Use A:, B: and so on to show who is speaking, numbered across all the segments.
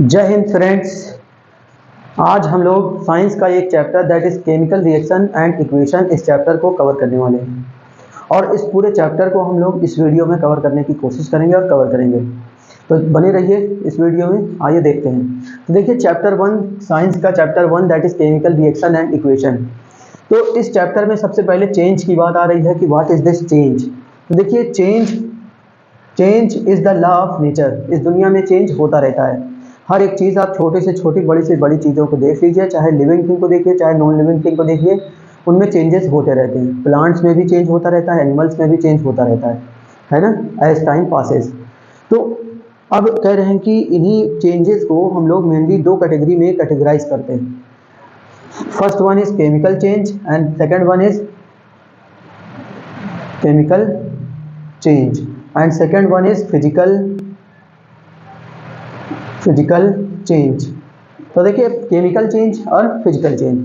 A: जय हिंद फ्रेंड्स। आज हम लोग साइंस का एक chapter that is chemical reaction and equation इस चैप्टर को कवर करने वाले हैं और इस पूरे चैप्टर को हम लोग इस वीडियो में कवर करने की कोशिश करेंगे और कवर करेंगे। तो बने रहिए इस वीडियो में। आइए देखते हैं। तो देखिए चैप्टर 1 साइंस का chapter 1 that is chemical reaction and equation. तो इस चैप्टर में सबसे पहले चेंज की बात आ रही है कि व्हाट इज दिस चेंज। तो देखिए change is the law of nature. इस दुनिया में चेंज होता रहता है। हर एक चीज़ आप छोटे से छोटी बड़ी से बड़ी चीज़ों को देख लीजिए, चाहे लिविंग थिंग को देखिए चाहे नॉन लिविंग थिंग को देखिए, उनमें चेंजेस होते रहते हैं। प्लांट्स में भी चेंज होता रहता है, एनिमल्स में भी चेंज होता रहता है ना, एज टाइम पासेस। तो अब कह रहे हैं कि इन्हीं चेंजेस को हम लोग मेनली दो कैटेगरी में कैटेगराइज करते हैं। First one is chemical change and second one is chemical change and second one is physical change. तो देखिए केमिकल चेंज और physical change.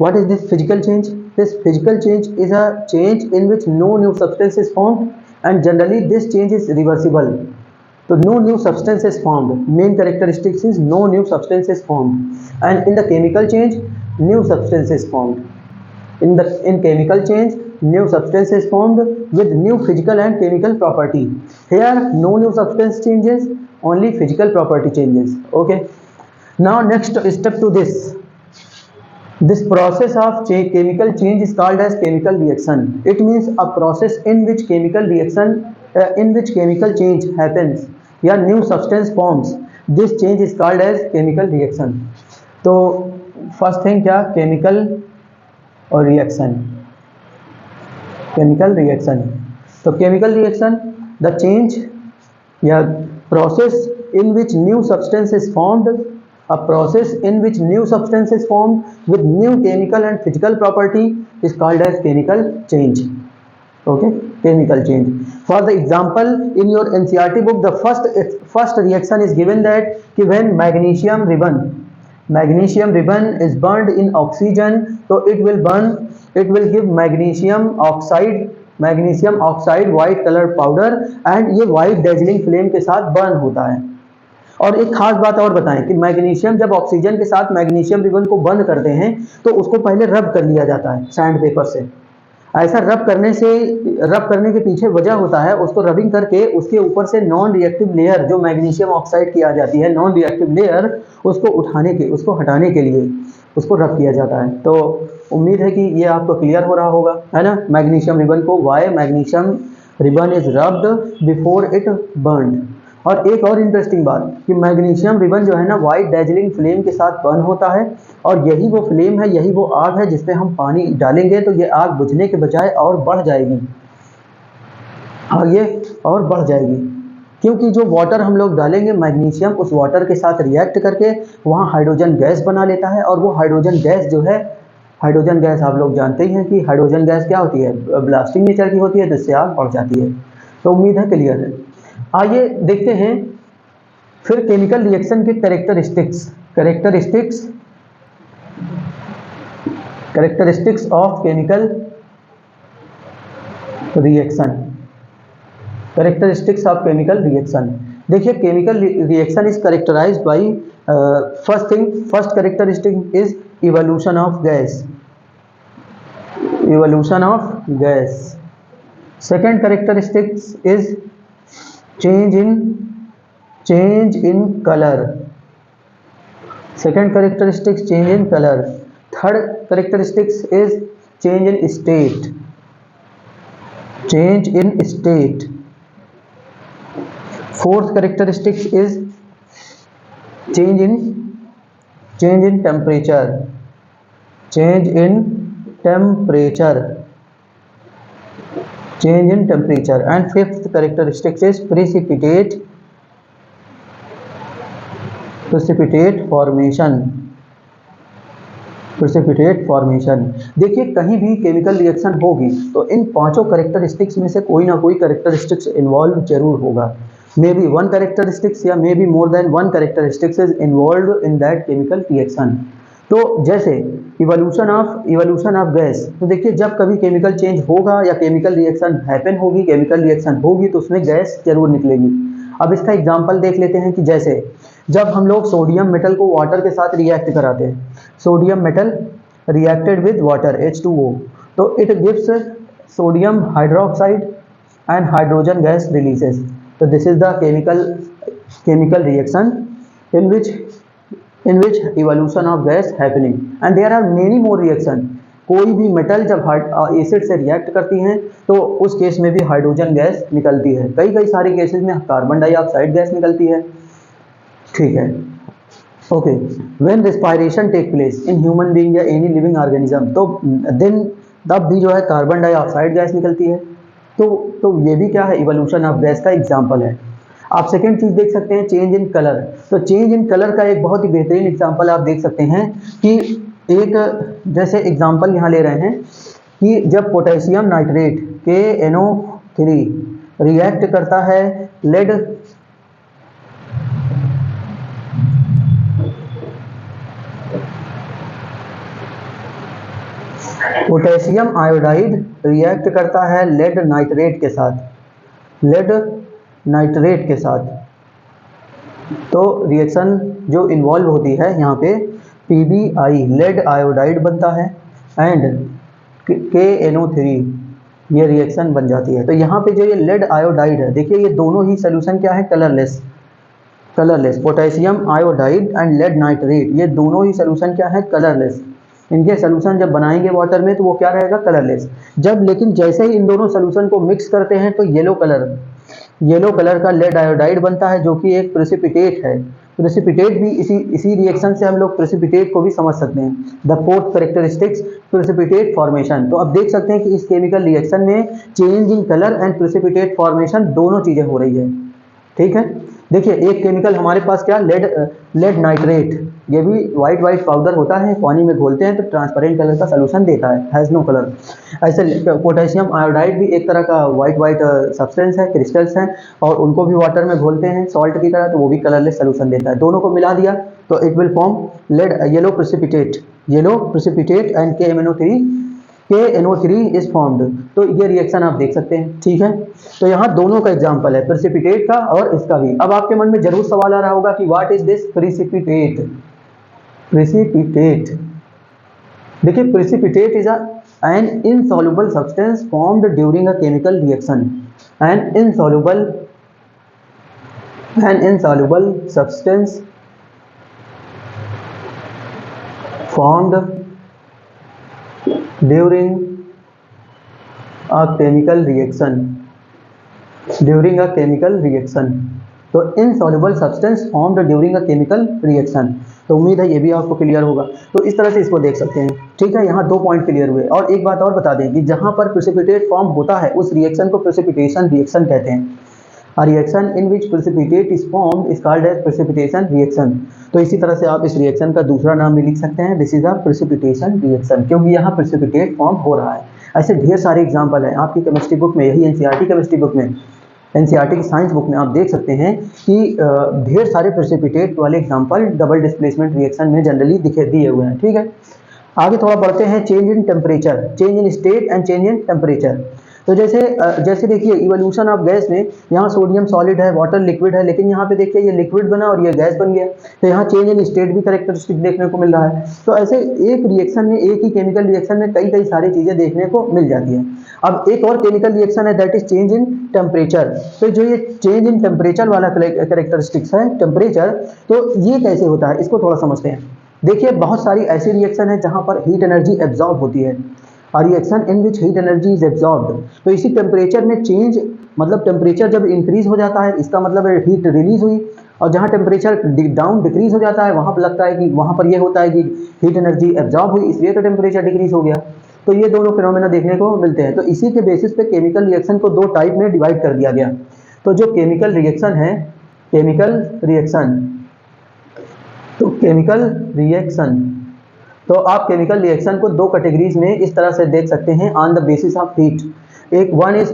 A: What is this physical change? This physical change is a change in which no new substance is formed and generally this change is reversible. तो no new substance is formed, main characteristics is no new substance is formed and in the chemical change new substance is formed. In chemical change, new substance is formed with new physical and chemical property. Here, no new substance changes, only physical property changes. Okay. Now, next step to this. This process of chemical change is called as chemical reaction. It means a process in which chemical reaction, in which chemical change happens. या new substance forms. This change is called as chemical reaction. तो first thing क्या chemical और reaction. Chemical reaction, तो chemical reaction the change या process in which new substance is formed, a process in which new substance is formed with new chemical and physical property is called as chemical change. Okay, chemical change. For the example in your NCERT book the first reaction is given that कि when magnesium ribbon is burned in oxygen, so it will give magnesium oxide white color powder and ये white dazzling flame के साथ burn होता है। और एक खास बात और बताएं कि मैग्नीशियम जब ऑक्सीजन के साथ मैग्नीशियम रिबन को बंद करते हैं तो उसको पहले रब कर लिया जाता है सैंड पेपर से। ऐसा रब करने के पीछे वजह होता है, उसको रबिंग करके उसके ऊपर से नॉन रिएक्टिव लेयर जो मैग्नीशियम ऑक्साइड की आ जाती है, नॉन रिएक्टिव लेयर, उसको हटाने के लिए उसको रब किया जाता है। तो उम्मीद है कि ये आपको क्लियर हो रहा होगा, है ना। मैग्नीशियम रिबन को why magnesium ribbon is rubbed before it burn. और एक और इंटरेस्टिंग बात कि मैग्नीशियम रिबन जो है ना वाइट डेजलिंग फ्लेम के साथ बर्न होता है और यही वो फ्लेम है, यही वो आग है जिसमें हम पानी डालेंगे तो ये आग बुझने के बजाय और बढ़ जाएगी, आगे और बढ़ जाएगी, क्योंकि जो वाटर हम लोग डालेंगे मैग्नीशियम उस वाटर के साथ रिएक्ट करके वहाँ हाइड्रोजन गैस बना लेता है और वो हाइड्रोजन गैस जो है, हाइड्रोजन गैस आप लोग जानते ही हैं कि हाइड्रोजन गैस क्या होती है, ब्लास्टिंग नेचर की होती है, जिससे आग बढ़ जाती है। तो उम्मीद है क्लियर है। आइए देखते हैं फिर केमिकल रिएक्शन के characteristics of chemical reaction. Characteristics of chemical reaction. देखिए chemical reaction is characterized by first characteristic is evolution of gas. Second characteristics is change in color. Second characteristics change in color. Third characteristics is change in state. Fourth characteristics is change in temperature. Change in temperature and fifth characteristic is precipitate formation। देखिए कहीं भी chemical reaction होगी तो इन पांचों characteristics में से कोई ना कोई कैरेक्टरिस्टिक्स इन्वॉल्व जरूर होगा। मे बी वन कैरेक्टरिस्टिक्स या may be more than one characteristics is involve in that chemical reaction. तो जैसे इवोल्यूशन ऑफ गैस, तो देखिए जब कभी केमिकल चेंज होगा या केमिकल रिएक्शन होगी तो उसमें गैस जरूर निकलेगी। अब इसका एग्जांपल देख लेते हैं कि जैसे जब हम लोग सोडियम मेटल को वाटर के साथ रिएक्ट कराते हैं, sodium metal reacted with water H2O, तो it gives sodium hydroxide and hydrogen gas releases. So this is the chemical reaction in which evolution of gas happening, and there are many more reaction. कोई भी metal जब acid से react करती हैं तो उस case में भी हाइड्रोजन गैस निकलती है, कई सारे केसेस में कार्बन डाइऑक्साइड गैस निकलती है, ठीक है। Okay, when respiration take place in human being या एनी लिविंग ऑर्गेनिज्म, तो देन तब भी जो है कार्बन डाइऑक्साइड गैस निकलती है। तो ये भी क्या है, इवोल्यूशन ऑफ गैस का एग्जाम्पल है। आप सेकेंड चीज देख सकते हैं, चेंज इन कलर। तो चेंज इन कलर का एक बहुत ही बेहतरीन एग्जाम्पल आप देख सकते हैं कि एक जैसे एग्जाम्पल यहाँ ले रहे हैं कि जब पोटेशियम नाइट्रेट KNO3 रिएक्ट करता है लेड पोटेशियम आयोडाइड रिएक्ट करता है लेड नाइट्रेट के साथ, तो रिएक्शन जो इन्वॉल्व होती है यहाँ पे PbI लेड आयोडाइड बनता है एंड KNO3 ये रिएक्शन बन जाती है। तो यहाँ पे जो ये लेड आयोडाइड है, देखिए ये दोनों ही सोल्यूशन क्या है, colourless potassium iodide and lead nitrate, ये दोनों ही सोल्यूशन क्या है, कलरलेस। इनके सोल्यूशन जब बनाएंगे वाटर में तो वो क्या रहेगा, कलरलेस। जब लेकिन जैसे ही इन दोनों सोल्यूशन को मिक्स करते हैं तो येलो कलर का लेड आयोडाइड बनता है, जो कि एक प्रेसिपिटेट है। प्रेसिपिटेट भी इसी रिएक्शन से हम लोग प्रेसिपिटेट को भी समझ सकते हैं। The fourth characteristics precipitate formation. तो अब देख सकते हैं कि इस केमिकल रिएक्शन में change in colour and precipitate formation दोनों चीजें हो रही है, ठीक है। देखिए एक केमिकल हमारे पास क्या, लेड नाइट्रेट, ये भी वाइट पाउडर होता है, पानी में घोलते हैं तो ट्रांसपेरेंट कलर का सोल्यूशन देता है, हैज़ नो कलर। ऐसे पोटेशियम आयोडाइड भी एक तरह का वाइट सब्सटेंस है, क्रिस्टल्स हैं, और उनको भी वाटर में घोलते हैं सॉल्ट की तरह, तो वो भी कलरलेस सोल्यूशन देता है। दोनों को मिला दिया तो it will form yellow precipitate and KNO3 is formed. तो ये रिएक्शन आप देख सकते हैं, ठीक है। तो यहाँ दोनों का एग्जांपल है, प्रेसिपिटेट का और इसका भी। अब आपके मन में जरूर सवाल आ रहा होगा कि व्हाट इज दिस प्रेसिपिटेट। देखिए precipitate is an insoluble substance formed during a chemical reaction. An insoluble substance formed during a chemical reaction। तो insoluble substance formed during a chemical reaction। तो उम्मीद है ये भी आपको क्लियर होगा। तो इस तरह से इसको देख सकते हैं, ठीक है। यहाँ 2 पॉइंट क्लियर हुए। और एक बात और बता दें कि जहाँ पर प्रेसिपिटेट फॉर्म होता है उस रिएक्शन को प्रेसिपिटेशन रिएक्शन कहते हैं। A reaction in which precipitate is formed is called as precipitation reaction। तो इसी तरह से आप इस रिएक्शन का दूसरा नाम भी लिख सकते हैं, this is a precipitation reaction, क्योंकि यहाँ प्रेसिपिटेट फॉर्म हो रहा है। ऐसे ढेर सारे एग्जाम्पल हैं आपकी केमिस्ट्री बुक में, यही एनसीईआरटी केमिस्ट्री बुक में, एनसीईआरटी की साइंस बुक में आप देख सकते हैं कि ढेर सारे प्रेसिपिटेट वाले एग्जाम्पल डबल डिस्प्लेसमेंट रिएक्शन में जनरली दिए हुए हैं, ठीक है। आगे थोड़ा बढ़ते हैं, change in temperature, change in state and change in temperature. तो जैसे देखिए इवोल्यूशन ऑफ गैस में यहाँ सोडियम सॉलिड है, वाटर लिक्विड है, लेकिन यहाँ पे देखिए ये लिक्विड बना और ये गैस बन गया। तो यहाँ चेंज इन स्टेट भी कैरेक्टरिस्टिक देखने को मिल रहा है। तो ऐसे एक रिएक्शन में, एक ही केमिकल रिएक्शन में कई सारी चीजें देखने को मिल जाती हैं। अब एक और केमिकल रिएक्शन है, that is change in temperature. तो जो ये चेंज इन टेम्परेचर वाला कैरेक्टरिस्टिक्स है, टेम्परेचर, तो ये कैसे होता है इसको थोड़ा समझते हैं। देखिए बहुत सारी ऐसी रिएक्शन है जहाँ पर हीट एनर्जी एब्जॉर्ब होती है, और reaction in which heat energy is absorbed. तो इसी टेम्परेचर में चेंज, मतलब टेम्परेचर जब इंक्रीज हो जाता है इसका मतलब हीट रिलीज हुई, और जहाँ टेम्परेचर डाउन डिक्रीज हो जाता है वहाँ पर लगता है कि वहाँ पर ये होता है कि हीट एनर्जी एब्जॉर्ब हुई, इसलिए तो टेम्परेचर डिक्रीज हो गया। तो ये दोनों फिनोमेना देखने को मिलते हैं। तो इसी के बेसिस पे केमिकल रिएक्शन को 2 टाइप में डिवाइड कर दिया गया। तो जो केमिकल रिएक्शन है, तो आप केमिकल रिएक्शन को 2 कैटेगरीज में इस तरह से देख सकते हैं on the basis of heat. एक one is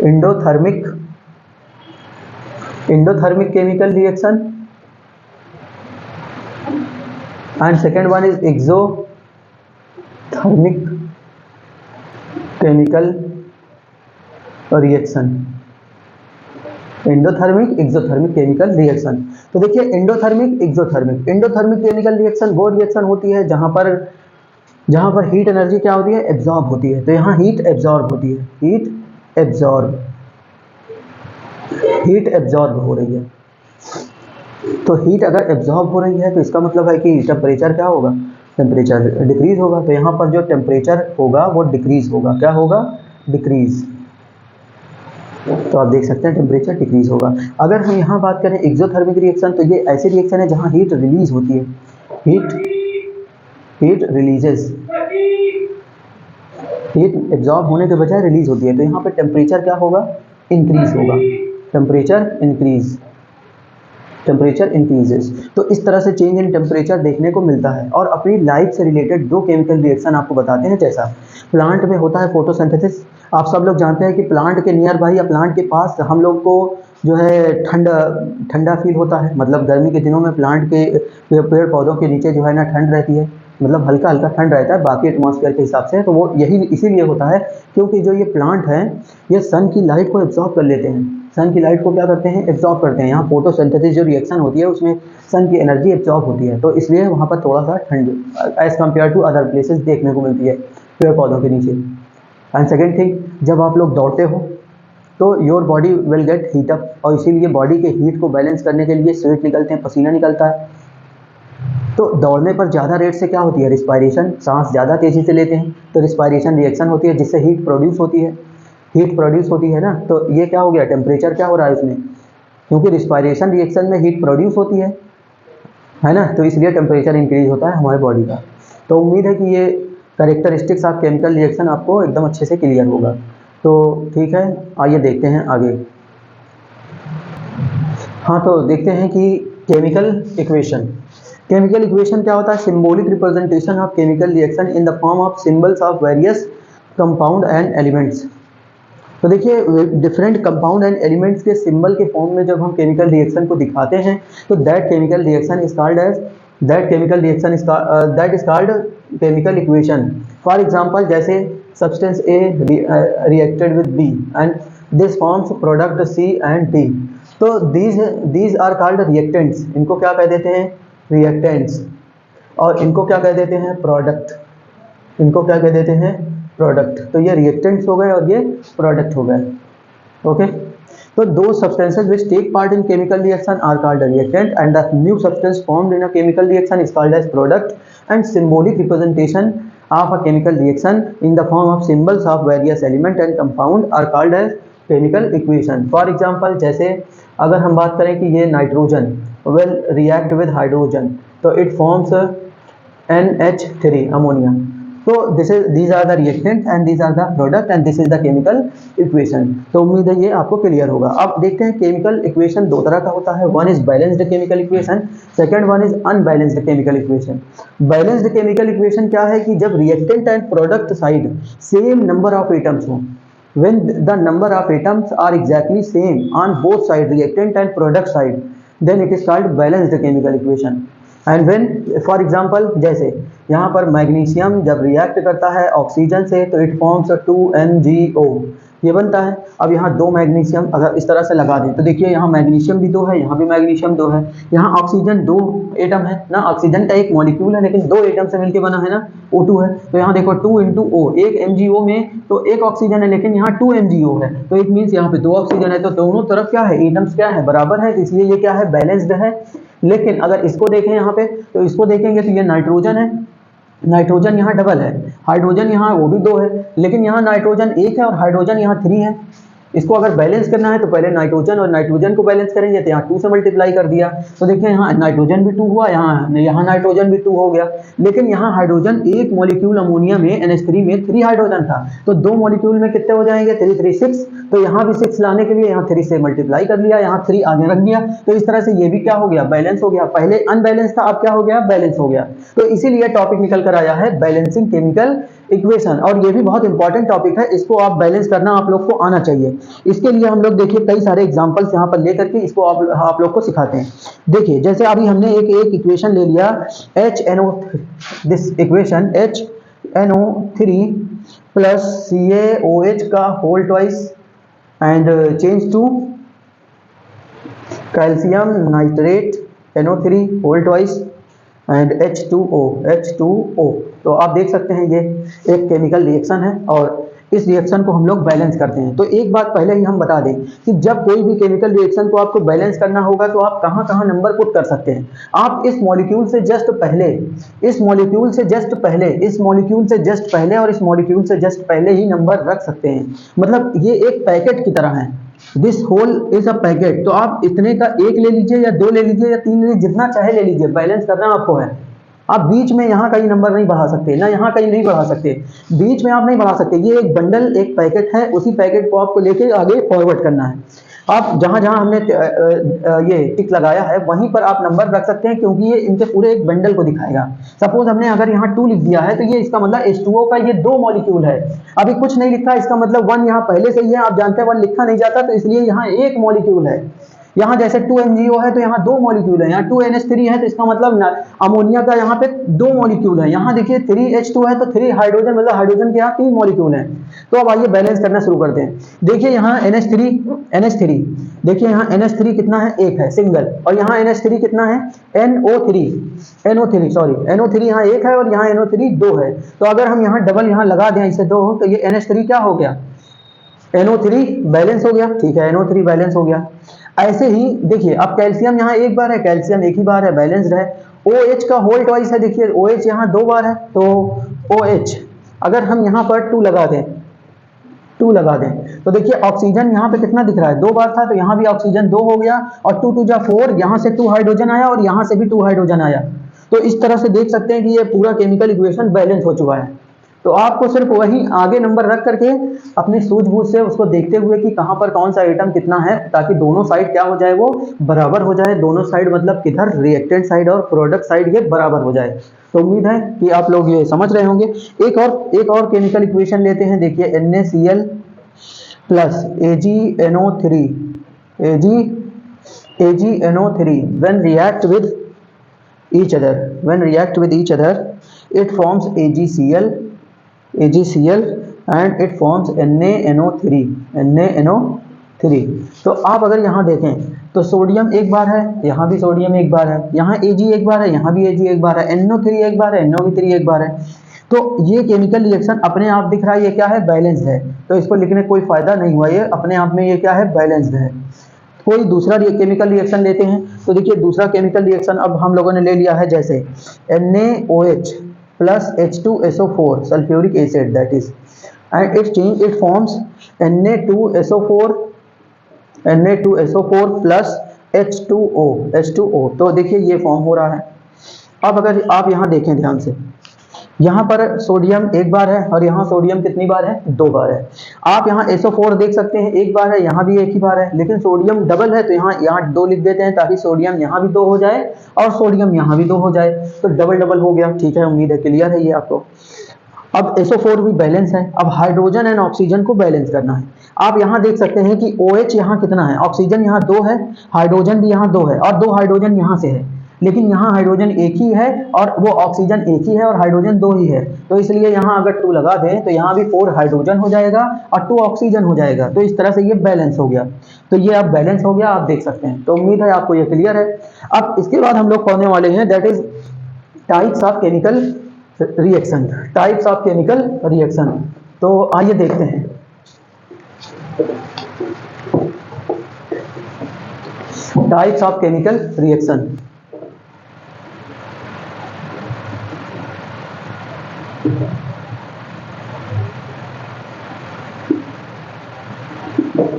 A: endothermic chemical reaction, and second one is exothermic chemical reaction. Endothermic exothermic chemical reaction. तो देखिए एंडोथर्मिक एंडोथर्मिक केमिकल रिएक्शन वो रिएक्शन होती है जहां पर हीट एनर्जी क्या होती है, एब्जॉर्ब होती है। तो यहाँ हीट एब्जॉर्ब होती है, हीट एब्जॉर्ब हो रही है। तो हीट अगर एब्जॉर्ब हो रही है तो इसका मतलब है कि टेम्परेचर क्या होगा, टेम्परेचर डिक्रीज होगा। तो यहाँ पर जो टेम्परेचर होगा वो डिक्रीज होगा, क्या होगा, डिक्रीज। तो आप देख सकते हैं टेम्परेचर डिक्रीज होगा। अगर हम यहाँ बात करें एक्सोथर्मिक रिएक्शन, तो ये ऐसी रिएक्शन है जहाँ हीट रिलीज होती है, हीट रिलीजेस, हीट एब्जॉर्ब होने के बजाय रिलीज होती है। तो यहाँ पर टेम्परेचर क्या होगा, इंक्रीज होगा, टेम्परेचर इंक्रीजेस। तो इस तरह से चेंज इन टेम्परेचर देखने को मिलता है। और अपनी लाइफ से रिलेटेड दो केमिकल रिएक्शन आपको बताते हैं। जैसा प्लांट में होता है फोटोसिंथेसिस, आप सब लोग जानते हैं कि प्लांट के नियर बाई या प्लांट के पास हम लोग को जो है ठंडा फील होता है। मतलब गर्मी के दिनों में प्लांट के पेड़ पौधों के नीचे जो है ना ठंड रहती है, मतलब हल्का हल्का ठंड रहता है बाकी एटमॉस्फेयर के हिसाब से। तो वो यही इसीलिए होता है क्योंकि जो ये प्लांट है ये सन की लाइट को एब्जॉर्ब कर लेते हैं, सन की लाइट को क्या करते हैं, एब्जॉर्ब करते हैं। यहाँ फोटोसिंथेसिस जो रिएक्शन होती है उसमें सन की एनर्जी एब्जॉर्ब होती है, तो इसलिए वहाँ पर थोड़ा सा ठंड as compare to other places देखने को मिलती है पेड़ पौधों के नीचे। एंड सेकेंड थिंग, जब आप लोग दौड़ते हो तो your body will get heat up, और इसीलिए बॉडी के हीट को बैलेंस करने के लिए स्वेट निकलते हैं, पसीना निकलता है। तो दौड़ने पर ज़्यादा रेट से क्या होती है, रिस्पायरेशन, सांस ज़्यादा तेज़ी से लेते हैं तो रिस्पायरेशन रिएक्शन होती है जिससे हीट प्रोड्यूस होती है ना। तो ये क्या हो गया, टेम्परेचर क्या हो रहा है इसमें, क्योंकि रिस्पायरेशन रिएक्शन में हीट प्रोड्यूस होती है ना, तो इसलिए टेम्परेचर इंक्रीज होता है हमारे बॉडी का। तो उम्मीद है कि ये कैरेक्टरिस्टिक्स ऑफ केमिकल रिएक्शन आपको एकदम अच्छे से क्लियर होगा। तो ठीक है, आइए देखते हैं आगे। हाँ, तो देखते हैं कि केमिकल इक्वेशन क्या होता है, symbolic representation of chemical reaction in the form of symbols of various compound and elements. तो देखिए डिफरेंट कंपाउंड एंड एलिमेंट्स के सिंबल के फॉर्म में जब हम केमिकल रिएक्शन को दिखाते हैं तो that chemical reaction is called chemical equation. For example, जैसे substance A reacted with B and this forms product C and D. तो दीज आर कॉल्ड रिएक्टेंट्स, इनको क्या कह देते हैं, रिएक्टेंट्स, और इनको क्या कह देते हैं, प्रोडक्ट। तो ये रिएक्टेंट्स हो गए और ये प्रोडक्ट हो गए। ओके, तो दो substances which take part in chemical reaction are called reactant and the new substance formed in a chemical reaction is called as product. And symbolic representation of a chemical reaction in the form of symbols of various element and compound are called as chemical equation. For example, जैसे अगर हम बात करें कि ये nitrogen will react with hydrogen, तो it forms NH3 ammonia. तो these are the reactant and these are the product and this is the chemical equation। तो उम्मीद है ये आपको क्लियर होगा। अब देखते हैं केमिकल इक्वेशन दो तरह का होता है, one is balanced chemical equation, second one is unbalanced chemical equation. Balanced chemical equation क्या है कि जब reactant and product side same number of atoms हो, when the number of atoms are exactly same on both sides, reactant and product side, then it is called balanced chemical equation। And when for example, जैसे यहाँ पर magnesium जब react करता है oxygen से तो it forms 2MgO, ये बनता है। अब यहाँ दो मैग्नीशियम अगर इस तरह से लगा दें तो देखिए यहाँ मैग्नीशियम भी दो है, यहाँ भी मैग्नीशियम दो है, यहाँ ऑक्सीजन दो एटम है ना, ऑक्सीजन का एक मॉलिक्यूल है लेकिन दो एटम से मिलकर बना है ना, O2 है। तो यहाँ देखो 2 × O, एक MgO में तो एक ऑक्सीजन है लेकिन यहाँ 2 MgO है, तो इट मीन्स यहाँ पे दो ऑक्सीजन है, तो दोनों तरफ क्या है, एटम्स क्या है, बराबर है, तो इसलिए ये क्या है, बैलेंस्ड है। लेकिन अगर इसको देखें यहाँ पे तो इसको देखेंगे तो ये नाइट्रोजन है, नाइट्रोजन यहाँ डबल है, हाइड्रोजन यहाँ वो भी दो है, लेकिन यहाँ नाइट्रोजन एक है और हाइड्रोजन यहाँ 3 है। इसको अगर बैलेंस करना है तो पहले नाइट्रोजन और नाइट्रोजन को बैलेंस करेंगे तो यहाँ 2 से मल्टीप्लाई कर दिया, तो देखिए यहाँ नाइट्रोजन भी 2 हुआ, यहाँ नाइट्रोजन भी 2 हो गया। लेकिन यहाँ हाइड्रोजन एक मॉलिक्यूल अमोनिया में NH3 में 3 हाइड्रोजन था, तो दो मॉलिक्यूल में कितने हो जाएंगे, 3 3 6, तो यहाँ भी 6 लाने के लिए यहाँ 3 से मल्टीप्लाई कर लिया, यहाँ 3 आगे रख दिया, तो इस तरह से ये भी क्या हो गया, बैलेंस हो गया। पहले अनबैलेंस था, अब क्या हो गया, बैलेंस हो गया। तो इसीलिए टॉपिक निकल कर आया है बैलेंसिंग केमिकल इक्वेशन, और ये भी बहुत इंपॉर्टेंट टॉपिक है, इसको आप बैलेंस करना आप लोग को आना चाहिए। इसके लिए हम लोग देखिए कई सारे एग्जांपल्स यहाँ पर लेकर के इसको आप लोग को सिखाते हैं। देखिए जैसे अभी हमने एक इक्वेशन ले लिया HNO, this equation HNO3 plus CaOH का whole twice and change to calcium nitrate NO3 whole twice and H2O। तो आप देख सकते हैं ये एक केमिकल रिएक्शन है और इस रिएक्शन को हम लोग बैलेंस करते हैं। तो एक बात पहले ही हम बता दें कि जब कोई भी केमिकल रिएक्शन को आपको बैलेंस करना होगा तो आप कहाँ कहाँ नंबर पुट कर सकते हैं। आप इस मॉलिक्यूल से जस्ट पहले, इस मॉलिक्यूल से जस्ट पहले, इस मॉलिक्यूल से जस्ट पहले और इस मॉलिक्यूल से जस्ट पहले ही नंबर रख सकते हैं। मतलब ये एक पैकेट की तरह है। This whole is a packet. तो आप इतने का एक ले लीजिए या दो ले लीजिए या तीन ले लीजिए, जितना चाहे ले लीजिए, बैलेंस करना आपको है। आप बीच में यहाँ कहीं नंबर नहीं बढ़ा सकते, ना यहाँ कहीं नहीं बढ़ा सकते, बीच में आप नहीं बढ़ा सकते। ये एक बंडल, एक पैकेट है, उसी पैकेट को आपको लेके आगे फॉरवर्ड करना है। आप जहाँ जहाँ हमने ये टिक लगाया है वहीं पर आप नंबर रख सकते हैं, क्योंकि ये इनके पूरे एक बंडल को दिखाएगा। सपोज हमने अगर यहाँ 2 लिख दिया है तो ये इसका मतलब H2O का ये 2 मॉलिक्यूल है। अभी कुछ नहीं लिखा, इसका मतलब 1 यहाँ पहले से ही है। आप जानते हैं 1 लिखा नहीं जाता, तो इसलिए यहाँ एक मॉलिक्यूल है। यहाँ जैसे 2 MgO है तो यहाँ 2 मॉलिक्यूल है। यहाँ 2 NH3 है तो इसका मतलब अमोनिया का यहाँ पे 2 मॉलिक्यूल है। यहाँ देखिए 3 H2 है तो 3 हाइड्रोजन, मतलब हाइड्रोजन के यहाँ 3 मॉलिक्यूल हैं। तो अब आइए बैलेंस करना शुरू करते हैं। देखिए यहाँ NH3, देखिए यहाँ NH3 कितना है, 1 है सिंगल, और यहाँ NH3 कितना है, NO3 यहाँ 1 है और यहाँ NO3 2 है। तो अगर हम यहाँ डबल यहाँ लगा दें इसे 2, तो ये NH3 क्या हो गया, NO3 बैलेंस हो गया। ठीक है, NO3 बैलेंस हो गया। ऐसे ही देखिए अब कैल्शियम यहाँ एक बार है, कैल्शियम एक ही बार है, बैलेंस्ड है। OH का होल ट्वाइस है, देखिए OH यहाँ 2 बार है, तो OH अगर हम यहाँ पर 2 लगा दें, तो देखिए ऑक्सीजन यहाँ पे कितना दिख रहा है, 2 बार था, तो यहाँ भी ऑक्सीजन 2 हो गया, और 2 2 जा 4, यहाँ से 2 हाइड्रोजन आया और यहाँ से भी 2 हाइड्रोजन आया। तो इस तरह से देख सकते हैं कि ये पूरा केमिकल इक्वेशन बैलेंस हो चुका है। तो आपको सिर्फ वही आगे नंबर रख करके अपनी सूझबूझ से उसको देखते हुए कि कहाँ पर कौन सा आइटम कितना है, ताकि दोनों साइड क्या हो जाए, वो बराबर हो जाए। दोनों साइड मतलब किधर, रिएक्टेंट साइड और प्रोडक्ट साइड, ये बराबर हो जाए। तो उम्मीद है कि आप लोग ये समझ रहे होंगे। एक और केमिकल इक्वेशन लेते हैं। देखिए NaCl plus AgNO3 when react with each other it forms AgCl and it forms NaNO3। तो आप अगर यहाँ देखें तो सोडियम एक बार है, यहाँ भी सोडियम एक बार है, यहाँ Ag एक बार है, यहाँ भी Ag एक बार है, NO3 एक बार है, NO3 एक बार है। तो ये केमिकल रिएक्शन अपने आप दिख रहा है, ये क्या है, बैलेंस्ड है। तो इसको लिखने कोई फायदा नहीं हुआ, ये अपने आप में ये क्या है, बैलेंस्ड है। कोई दूसरा केमिकल रिएक्शन लेते हैं। तो देखिए दूसरा केमिकल रिएक्शन अब हम लोगों ने ले लिया है, जैसे NaOH plus H2SO4 sulphuric acid, that is, and it forms Na2SO4 plus H2O। तो देखिए ये फॉर्म हो रहा है। अब अगर आप यहाँ देखें ध्यान से, यहाँ पर सोडियम एक बार है और यहाँ सोडियम कितनी बार है, 2 बार है। आप यहाँ SO4 देख सकते हैं, एक बार है, यहाँ भी एक ही बार है, लेकिन सोडियम डबल है तो यहाँ 2 लिख देते हैं, ताकि सोडियम यहाँ भी 2 हो जाए और सोडियम यहाँ भी 2 हो जाए, तो डबल डबल हो गया। ठीक है, उम्मीद है क्लियर है ये आपको। अब SO4 भी बैलेंस है। अब हाइड्रोजन एंड ऑक्सीजन को बैलेंस करना है। आप यहाँ देख सकते हैं कि OH यहाँ कितना है, ऑक्सीजन यहाँ 2 है, हाइड्रोजन भी यहाँ 2 है और 2 हाइड्रोजन यहाँ से है, लेकिन यहाँ हाइड्रोजन एक ही है और वो ऑक्सीजन एक ही है और हाइड्रोजन 2 ही है। तो इसलिए यहाँ अगर 2 लगा दें तो यहाँ भी 4 हाइड्रोजन हो जाएगा और 2 ऑक्सीजन हो जाएगा। तो इस तरह से ये बैलेंस हो गया। तो ये अब बैलेंस हो गया, आप देख सकते हैं। तो उम्मीद है आपको ये क्लियर है। अब इसके बाद हम लोग पढ़ने वाले हैं, that is types of chemical reaction. तो आइए देखते हैं। Types of chemical reaction.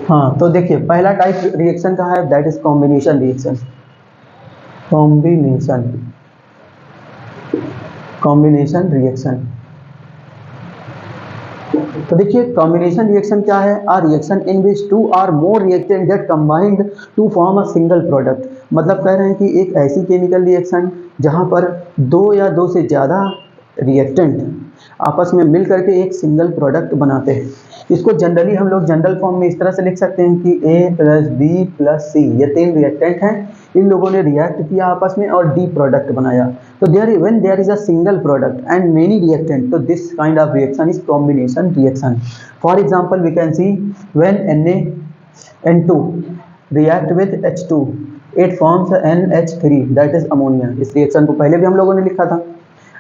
A: हाँ, तो देखिए पहला टाइप रिएक्शन का है, दैट इज कॉम्बिनेशन रिएक्शन। तो देखिए कॉम्बिनेशन रिएक्शन क्या है, a reaction in which 2 or more reactant get combined to form a single product। मतलब कह रहे हैं कि एक ऐसी केमिकल रिएक्शन जहाँ पर 2 या 2 से ज़्यादा रिएक्टेंट आपस में मिल करके एक सिंगल प्रोडक्ट बनाते हैं। इसको जनरली हम लोग जनरल फॉर्म में इस तरह से लिख सकते हैं कि A + B + C, ये 3 रिएक्टेंट हैं, इन लोगों ने रिएक्ट किया आपस में और डी प्रोडक्ट बनाया। तो when there is a single product and many reactant, तो this kind of reaction is combination reaction. For example, we can see when Na N2 react with H2, it forms NH3 that is ammonia. इस reaction को पहले भी हम लोगों ने लिखा था।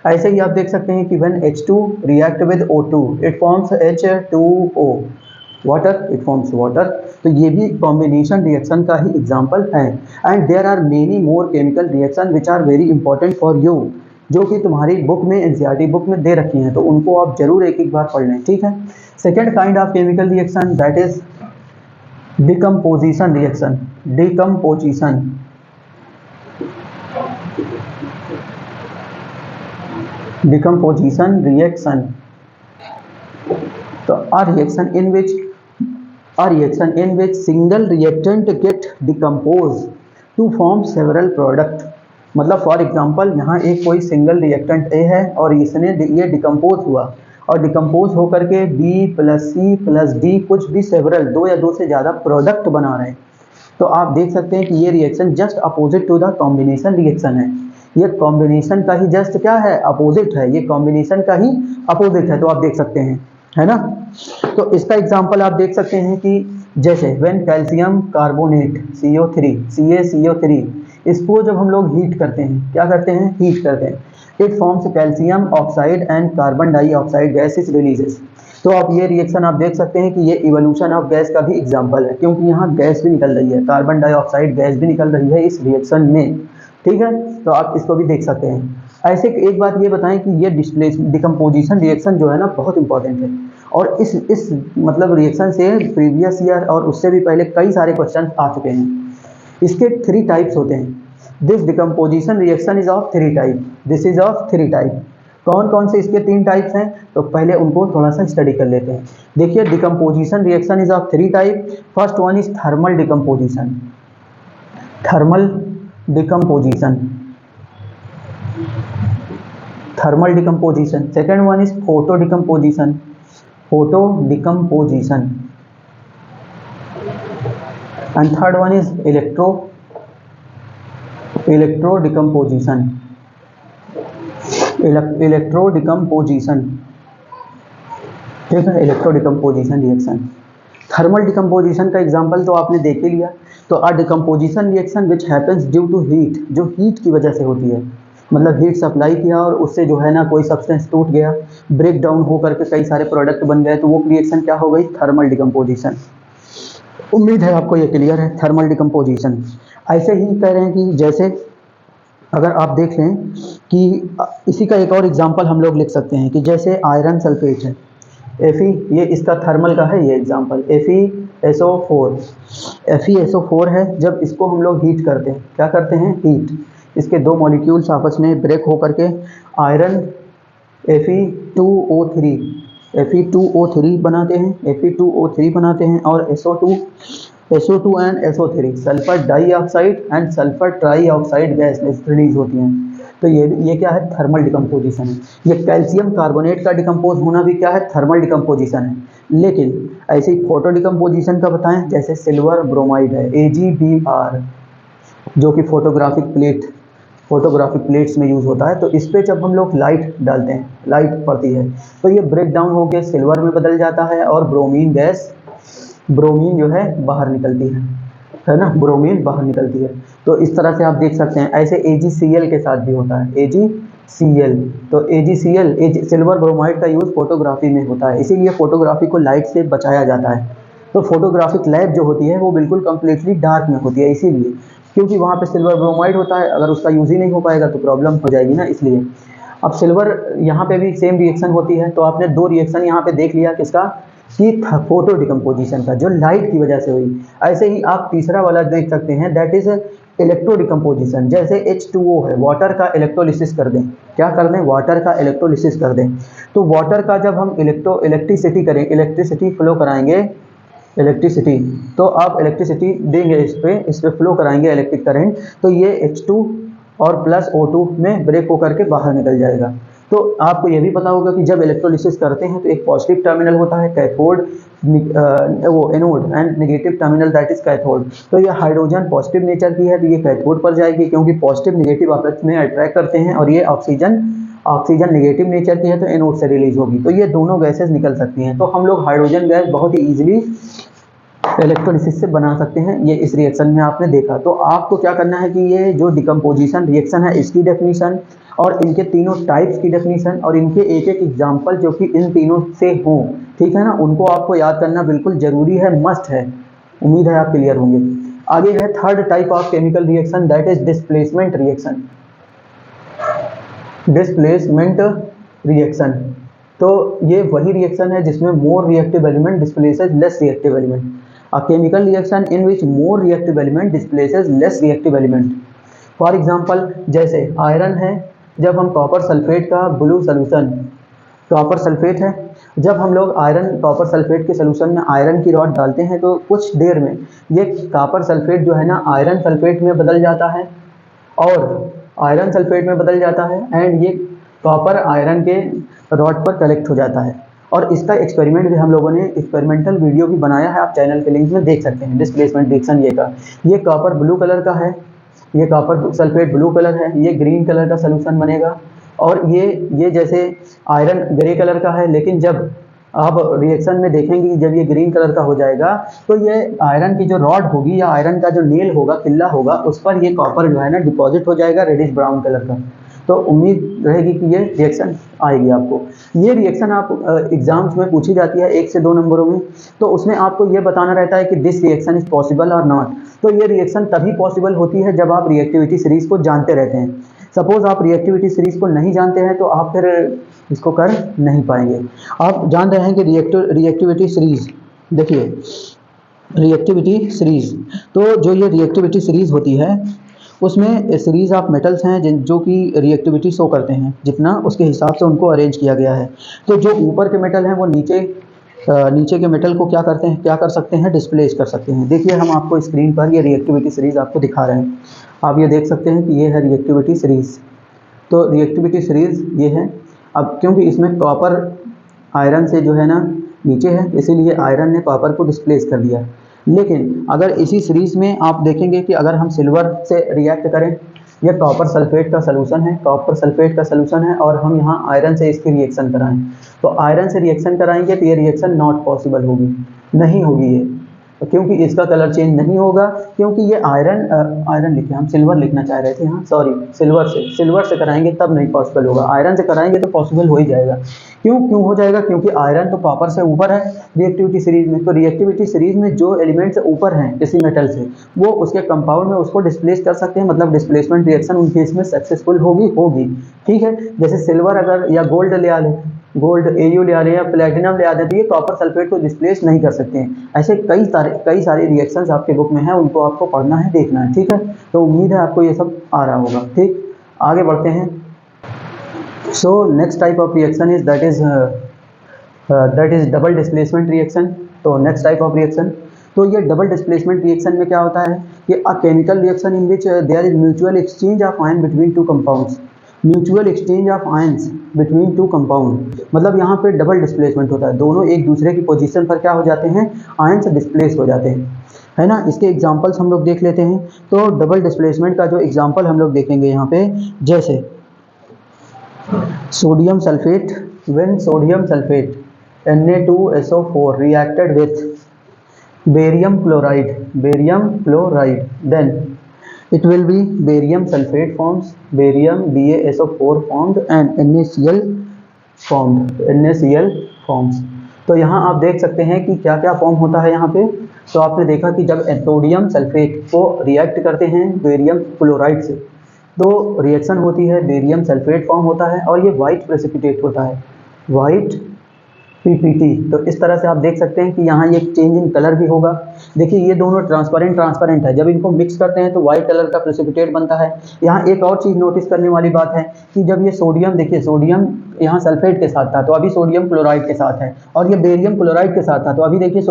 A: ऐसे ही आप देख सकते हैं कि when H2 react with O2 it forms H2O water, it forms water. तो ये भी कॉम्बिनेशन रिएक्शन का ही एग्जांपल है। And there are many more chemical reaction which are very important for you, जो कि तुम्हारी बुक में एनसीईआरटी बुक में दे रखी हैं, तो उनको आप जरूर एक एक बार पढ़ लें, ठीक है। Second kind of chemical reaction that is decomposition reaction. Decomposition decomposition reaction, so a reaction in which single reactant get decomposed to form several product। मतलब फॉर एग्जांपल यहाँ एक कोई सिंगल रिएक्टेंट ए है और इसने ये डिकम्पोज हुआ और डिकम्पोज होकर के B + C + D कुछ भी सेवरल, दो या दो से ज़्यादा प्रोडक्ट बना रहे हैं। तो आप देख सकते हैं कि ये reaction just opposite to the combination reaction है। ये कॉम्बिनेशन का ही जस्ट क्या है, अपोजिट है। ये कॉम्बिनेशन का ही अपोजिट है, तो आप देख सकते हैं, है ना। तो इसका एग्जांपल आप देख सकते हैं कि जैसे when calcium carbonate CO3 CaCO3, इसको जब हम लोग हीट करते हैं, क्या करते हैं, हीट करते हैं, it forms calcium oxide and carbon dioxide gas is releases. तो आप ये रिएक्शन आप देख सकते हैं कि ये इवोल्यूशन ऑफ गैस का भी एग्जांपल है, क्योंकि यहाँ गैस भी निकल रही है, कार्बन डाइऑक्साइड गैस भी निकल रही है इस रिएक्शन में, ठीक है। तो आप इसको भी देख सकते हैं। ऐसे एक बात ये बताएं कि ये डिकम्पोजिशन रिएक्शन जो है ना बहुत इंपॉर्टेंट है, और इस मतलब रिएक्शन से प्रीवियस ईयर और उससे भी पहले कई सारे क्वेश्चन आ चुके हैं। इसके 3 टाइप्स होते हैं। This decomposition reaction is of 3 type, this is of 3 type. कौन कौन से इसके 3 टाइप्स हैं, तो पहले उनको थोड़ा सा स्टडी कर लेते हैं। देखिए, decomposition reaction is of 3 type. First one is thermal decomposition, thermal decomposition, thermal decomposition. Second one is photo decomposition, photo decomposition. And third one is electro decomposition, electro decomposition, ठीक है, electro decomposition reaction. Thermal decomposition का example तो आपने देख ही लिया। तो a decomposition reaction which happens due to heat, जो हीट की वजह से होती है, मतलब हीट सप्लाई किया और उससे जो है ना कोई सब्सटेंस टूट गया, ब्रेक डाउन होकर के कई सारे प्रोडक्ट बन गए, तो वो रिएक्शन क्या हो गई, थर्मल डिकम्पोजिशन। उम्मीद है आपको ये क्लियर है, थर्मल डिकम्पोजिशन। ऐसे ही कह रहे हैं कि जैसे अगर आप देख लें कि इसी का एक और एग्जांपल हम लोग लिख सकते हैं कि जैसे आयरन सल्फेट है, Fe, ये इसका थर्मल का है ये एग्जांपल, FeSO4, FeSO4 है। जब इसको हम लोग हीट करते हैं, क्या करते हैं, हीट, इसके 2 मॉलिक्यूल्स आपस में ब्रेक होकर के आयरन Fe2O3 बनाते हैं, Fe2O3 बनाते हैं, और SO2 and SO3 sulphur dioxide and sulphur trioxide gas release होती हैं। तो ये क्या है, थर्मल डिकम्पोजिशन है। ये कैल्शियम कार्बोनेट का डिकम्पोज होना भी क्या है, थर्मल डिकम्पोजिशन है। लेकिन ऐसे ही फोटो डिकम्पोजिशन का बताएं, जैसे सिल्वर ब्रोमाइड है AgBr, जो कि फोटोग्राफिक प्लेट्स में यूज़ होता है। तो इस पर जब हम लोग लाइट डालते हैं, लाइट पड़ती है, तो ये ब्रेक डाउन होकर सिल्वर में बदल जाता है और ब्रोमीन जो है बाहर निकलती है ना, ब्रोमीन बाहर निकलती है। तो इस तरह से आप देख सकते हैं। ऐसे AgCl के साथ भी होता है, AgCl। तो AgCl सिल्वर ब्रोमाइड का यूज़ फोटोग्राफी में होता है, इसीलिए फोटोग्राफी को लाइट से बचाया जाता है। तो फोटोग्राफिक लैब जो होती है वो बिल्कुल कम्प्लीटली डार्क में होती है, इसीलिए, क्योंकि वहाँ पे सिल्वर ब्रोमाइड होता है, अगर उसका यूज़ ही नहीं हो पाएगा तो प्रॉब्लम हो जाएगी ना, इसलिए। अब सिल्वर यहाँ पे भी सेम रिएक्शन होती है। तो आपने 2 रिएक्शन यहाँ पे देख लिया, किसका, कि फोटो डिकम्पोजिशन का, जो लाइट की वजह से हुई। ऐसे ही आप तीसरा वाला देख सकते हैं, दैट इज इलेक्ट्रो डिकम्पोजिशन। जैसे H2O है, वाटर का इलेक्ट्रोलिसिस कर दें, क्या कर दें, वाटर का इलेक्ट्रोलिसिस कर दें। तो वाटर का जब हम इलेक्ट्रिसिटी करें, इलेक्ट्रिसिटी फ्लो कराएंगे, इलेक्ट्रिसिटी, तो आप इलेक्ट्रिसिटी देंगे, इस पे फ्लो कराएंगे इलेक्ट्रिक करंट, तो ये H2 और प्लस O2 में ब्रेक होकर के बाहर निकल जाएगा। तो आपको ये भी पता होगा कि जब इलेक्ट्रोलिसिस करते हैं तो एक पॉजिटिव टर्मिनल होता है कैथोड, वो anode, and negative terminal that is cathode. तो ये हाइड्रोजन पॉजिटिव नेचर की है, तो ये कैथोड पर जाएगी, क्योंकि पॉजिटिव नेगेटिव आपस में अट्रैक्ट करते हैं, और ये ऑक्सीजन नेगेटिव नेचर की है, तो एनोड से रिलीज होगी। तो ये दोनों गैसेस निकल सकती हैं। तो हम लोग हाइड्रोजन गैस बहुत ही ईजिली इलेक्ट्रोलिसिस से बना सकते हैं, ये इस रिएक्शन में आपने देखा। तो आपको क्या करना है कि ये जो डिकम्पोजिशन रिएक्शन है इसकी डेफिनीशन और इनके तीनों टाइप्स की डेफिनीशन और इनके एक एक एग्जाम्पल जो कि इन तीनों से हों, ठीक है ना, उनको आपको याद करना बिल्कुल जरूरी है, मस्ट है। उम्मीद है आप क्लियर होंगे। आगे है third type of chemical reaction, that is displacement reaction. Displacement reaction, तो ये वही रिएक्शन है जिसमें more reactive element displaces less reactive element. A chemical reaction in which more reactive element displaces less reactive element. For example जैसे iron है, जब हम copper sulphate का ब्लू सोल्यूशन, कॉपर सल्फेट है, जब हम लोग आयरन कॉपर सल्फेट के सोल्यूशन में आयरन की रॉड डालते हैं तो कुछ देर में ये कॉपर सल्फेट जो है ना आयरन सल्फेट में बदल जाता है और आयरन सल्फेट में बदल जाता है एंड ये कॉपर आयरन के रॉड पर कलेक्ट हो जाता है। और इसका एक्सपेरिमेंट भी हम लोगों ने एक्सपेरिमेंटल वीडियो भी बनाया है, आप चैनल के लिंक में देख सकते हैं। डिस्प्लेसमेंट रिएक्शन ये का, ये कॉपर ब्लू कलर का है, ये कॉपर सल्फेट ब्लू कलर है, ये ग्रीन कलर का सोल्यूशन बनेगा और ये जैसे आयरन ग्रे कलर का है, लेकिन जब आप रिएक्शन में देखेंगे कि जब ये ग्रीन कलर का हो जाएगा तो ये आयरन की जो रॉड होगी या आयरन का जो नेल होगा, किल्ला होगा, उस पर ये कॉपर जो है ना डिपॉजिट हो जाएगा रेडिश ब्राउन कलर का। तो उम्मीद रहेगी कि ये रिएक्शन आएगी आपको। ये रिएक्शन आप एग्जाम्स में पूछी जाती है 1 से 2 नंबरों में, तो उसमें आपको ये बताना रहता है कि दिस रिएक्शन इज पॉसिबल और नॉट। तो ये रिएक्शन तभी पॉसिबल होती है जब आप रिएक्टिविटी सीरीज को जानते रहते हैं। सपोज आप रिएक्टिविटी सीरीज को नहीं जानते हैं तो आप फिर इसको कर नहीं पाएंगे। आप जान रहे हैं कि रिएक्टिविटी सीरीज, देखिए रिएक्टिविटी सीरीज, तो जो ये रिएक्टिविटी सीरीज होती है उसमें सीरीज ऑफ मेटल्स हैं जो कि रिएक्टिविटी शो करते हैं, जितना उसके हिसाब से उनको अरेंज किया गया है। तो जो ऊपर के मेटल हैं वो नीचे के मेटल को क्या करते हैं, क्या कर सकते हैं, डिस्प्लेस कर सकते हैं। देखिए हम आपको स्क्रीन पर ये रिएक्टिविटी सीरीज आपको दिखा रहे हैं, आप ये देख सकते हैं कि ये है रिएक्टिविटी सीरीज। तो रिएक्टिविटी सीरीज ये है। अब क्योंकि इसमें कॉपर आयरन से जो है ना नीचे है, इसीलिए आयरन ने कॉपर को डिस्प्लेस कर दिया। लेकिन अगर इसी सीरीज में आप देखेंगे कि अगर हम सिल्वर से रिएक्ट करें, यह कॉपर सल्फेट का सोल्यूशन है, कॉपर सल्फेट का सोल्यूशन है और हम यहाँ आयरन से इसकी रिएक्शन कराएं, तो आयरन से रिएक्शन कराएंगे तो ये रिएक्शन नॉट पॉसिबल होगी, नहीं होगी ये, क्योंकि इसका कलर चेंज नहीं होगा, क्योंकि ये आयरन लिखे, हम सिल्वर लिखना चाह रहे थे, हाँ सॉरी, सिल्वर से कराएंगे तब नहीं पॉसिबल होगा, आयरन से कराएंगे तो पॉसिबल हो ही जाएगा। क्यों हो जाएगा, क्योंकि आयरन तो कॉपर से ऊपर है रिएक्टिविटी सीरीज में, तो रिएक्टिविटी सीरीज में जो एलिमेंट्स ऊपर हैं किसी मेटल से वो उसके कंपाउंड में उसको डिस्प्लेस कर सकते हैं, मतलब डिस्प्लेसमेंट रिएक्शन उनके इसमें सक्सेसफुल होगी। ठीक है, जैसे सिल्वर अगर या गोल्ड ले आ ले, गोल्ड AU ले आ रहे हैं या प्लेटिनम ले आते हैं तो ये कॉपर सल्फेट को डिस्प्लेस नहीं कर सकते हैं। ऐसे कई सारे रिएक्शंस आपके बुक में हैं, उनको आपको पढ़ना है, देखना है। ठीक है, तो उम्मीद है आपको ये सब आ रहा होगा। ठीक, आगे बढ़ते हैं। So next type of reaction is that is double displacement reaction. तो नेक्स्ट टाइप ऑफ रिएक्शन, तो ये डबल डिस्प्लेसमेंट रिएक्शन में क्या होता है कि a chemical reaction in which there is mutual exchange of ion between two compounds, mutual exchange of ions between two compound, मतलब यहाँ पे डबल डिस्प्लेसमेंट होता है, दोनों एक दूसरे की पोजीशन पर क्या हो जाते हैं, आयंस डिस्प्लेस हो जाते हैं, है ना। इसके एग्जांपल्स हम लोग देख लेते हैं। तो डबल डिस्प्लेसमेंट का जो एग्जांपल हम लोग देखेंगे यहाँ पे, जैसे sodium sulphate, when sodium sulphate Na2SO4 reacted with barium chloride, then it will be barium sulfate forms, barium BaSO4 formed and NaCl forms। तो यहाँ आप देख सकते हैं कि क्या क्या फॉर्म होता है यहाँ पे। तो आपने देखा कि जब सोडियम सल्फेट को रिएक्ट करते हैं बेरियम क्लोराइड से तो रिएक्शन होती है, बेरियम सल्फेट फॉर्म होता है और ये वाइट प्रेसिपिटेट होता है, वाइट PPT। तो इस तरह से आप देख सकते हैं कि यहाँ ये चेंज इन कलर भी होगा। देखिए ये दोनों ट्रांसपेरेंट है, जब इनको मिक्स करते हैं तो वाइट कलर का प्रेसिपिटेट बनता है। यहाँ एक और चीज़ नोटिस करने वाली बात है कि जब ये सोडियम, देखिए सोडियम यहाँ सल्फेट के साथ था तो अभी सोडियम क्लोराइड के साथ है, और ये बेरियम क्लोराइड के साथ था तो अभी देखिए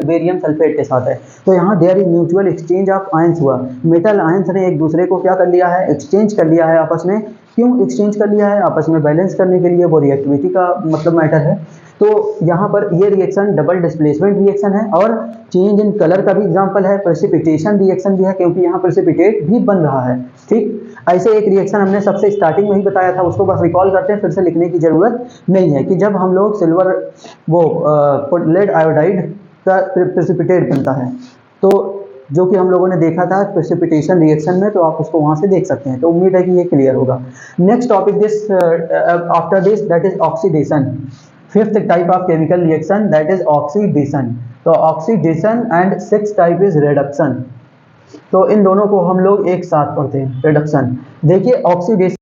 A: बेरियम सल्फेट के साथ है। तो यहाँ there is mutual exchange of ions हुआ, मेटल आयंस ने एक दूसरे को क्या कर लिया है, एक्सचेंज कर लिया है आपस में। क्यों एक्सचेंज कर लिया है, आपस में बैलेंस करने के लिए, वो रिएक्टिविटी का मतलब मैटर है। तो यहाँ पर ये रिएक्शन डबल डिस्प्लेसमेंट रिएक्शन है और चेंज इन कलर का भी एग्जांपल है, प्रेसिपिटेशन रिएक्शन भी है क्योंकि यहाँ प्रेसिपिटेट भी बन रहा है। ठीक, ऐसे एक रिएक्शन हमने सबसे स्टार्टिंग में ही बताया था, उसको बस रिकॉल करते हैं, फिर से लिखने की जरूरत नहीं है, कि जब हम लोग सिल्वर लेड आयोडाइड का प्रेसिपिटेट बनता है। तो जो कि हम लोगों ने देखा था प्रेसिपिटेशन रिएक्शन में, तो आप उसको वहां से देख सकते हैं। तो उम्मीद है कि ये क्लियर होगा। Next topic this after this that is oxidation. Fifth type of chemical reaction that is oxidation. तो oxidation and six type is reduction. तो इन दोनों को हम लोग एक साथ पढ़ते हैं, रिडक्शन। देखिए ऑक्सीडेशन